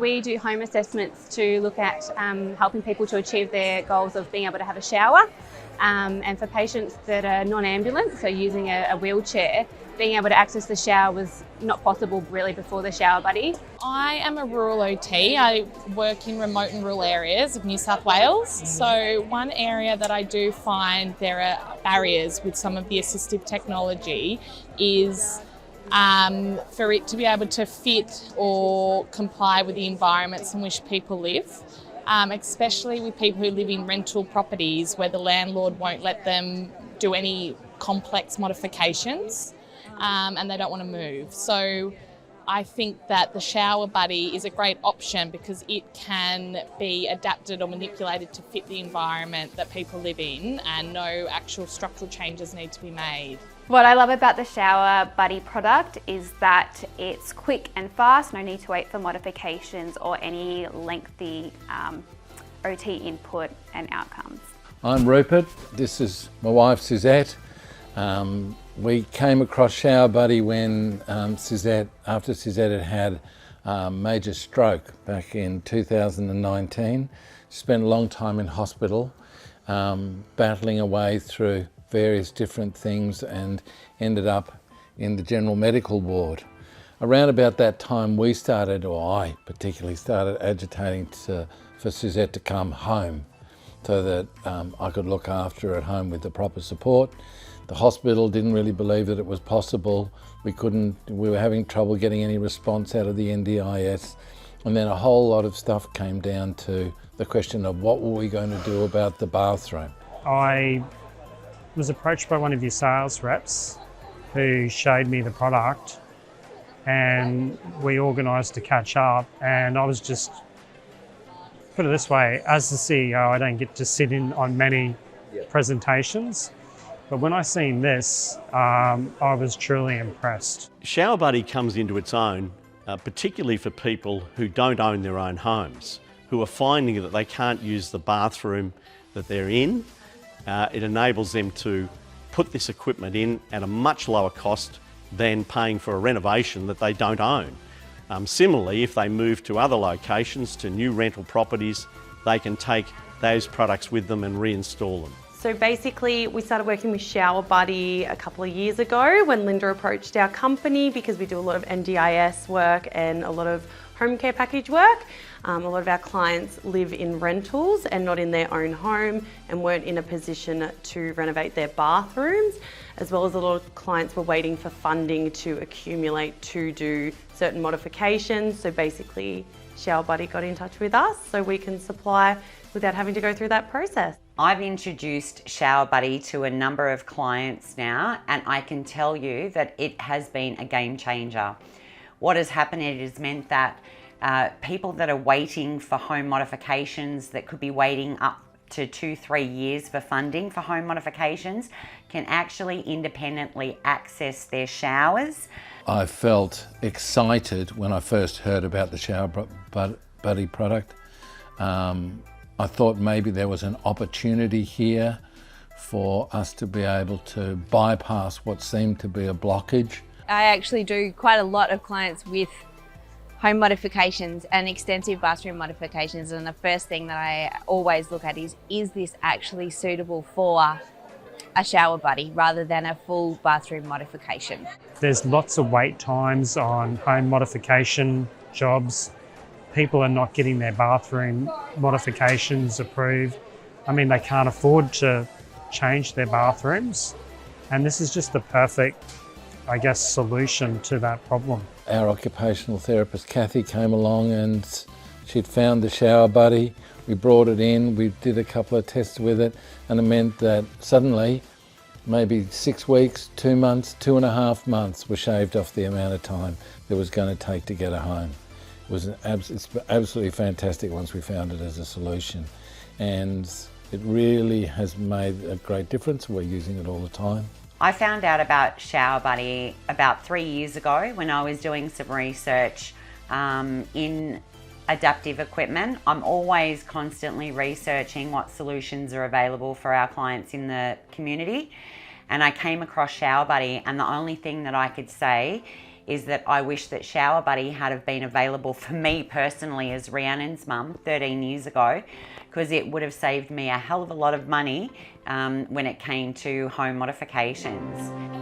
We do home assessments to look at helping people to achieve their goals of being able to have a shower. And for patients that are non-ambulant, so using a wheelchair, being able to access the shower was not possible really before the Showerbuddy. I am a rural OT. I work in remote and rural areas of New South Wales. So one area that I do find there are barriers with some of the assistive technology is for it to be able to fit or comply with the environments in which people live. Especially with people who live in rental properties where the landlord won't let them do any complex modifications and they don't want to move. So I think that the Showerbuddy is a great option because it can be adapted or manipulated to fit the environment that people live in and no actual structural changes need to be made. What I love about the Showerbuddy product is that it's quick and fast, no need to wait for modifications or any lengthy OT input and outcomes. I'm Rupert, this is my wife Suzette. We came across Showerbuddy when after Suzette had had a major stroke back in 2019. She spent a long time in hospital, battling away through various different things and ended up in the general medical ward. Around about that time we started, or I particularly started agitating for Suzette to come home so that I could look after her at home with the proper support. The hospital didn't really believe that it was possible. We were having trouble getting any response out of the NDIS. And then a whole lot of stuff came down to the question of what were we going to do about the bathroom. I was approached by one of your sales reps who showed me the product and we organised to catch up, and I was just, put it this way, as the CEO I don't get to sit in on many presentations, but when I seen this I was truly impressed. Showerbuddy comes into its own, particularly for people who don't own their own homes, who are finding that they can't use the bathroom that they're in. It enables them to put this equipment in at a much lower cost than paying for a renovation that they don't own. Similarly, if they move to other locations, to new rental properties, they can take those products with them and reinstall them. So basically we started working with Showerbuddy a couple of years ago when Linda approached our company because we do a lot of NDIS work and a lot of home care package work. A lot of our clients live in rentals and not in their own home and weren't in a position to renovate their bathrooms, as well as a lot of clients were waiting for funding to accumulate to do certain modifications. So basically Showerbuddy got in touch with us so we can supply without having to go through that process. I've introduced Showerbuddy to a number of clients now, and I can tell you that it has been a game changer. What has happened, it has meant that people that are waiting for home modifications, that could be waiting up to 2-3 years for funding for home modifications, can actually independently access their showers. I felt excited when I first heard about the Showerbuddy product. I thought maybe there was an opportunity here for us to be able to bypass what seemed to be a blockage. I actually do quite a lot of clients with home modifications and extensive bathroom modifications, and the first thing that I always look at is this actually suitable for a Showerbuddy rather than a full bathroom modification? There's lots of wait times on home modification jobs. People are not getting their bathroom modifications approved. I mean, they can't afford to change their bathrooms, and this is just the perfect, I guess, solution to that problem. Our occupational therapist Kathy came along and she'd found the Showerbuddy. We brought it in, we did a couple of tests with it, and it meant that suddenly maybe 6 weeks, 2 months, 2.5 months were shaved off the amount of time it was going to take to get her home. It's absolutely fantastic once we found it as a solution, and it really has made a great difference. We're using it all the time. I found out about Showerbuddy about 3 years ago when I was doing some research in adaptive equipment. I'm always constantly researching what solutions are available for our clients in the community, and I came across Showerbuddy, and the only thing that I could say is that I wish that Showerbuddy had have been available for me personally as Rhiannon's mum 13 years ago, because it would have saved me a hell of a lot of money when it came to home modifications.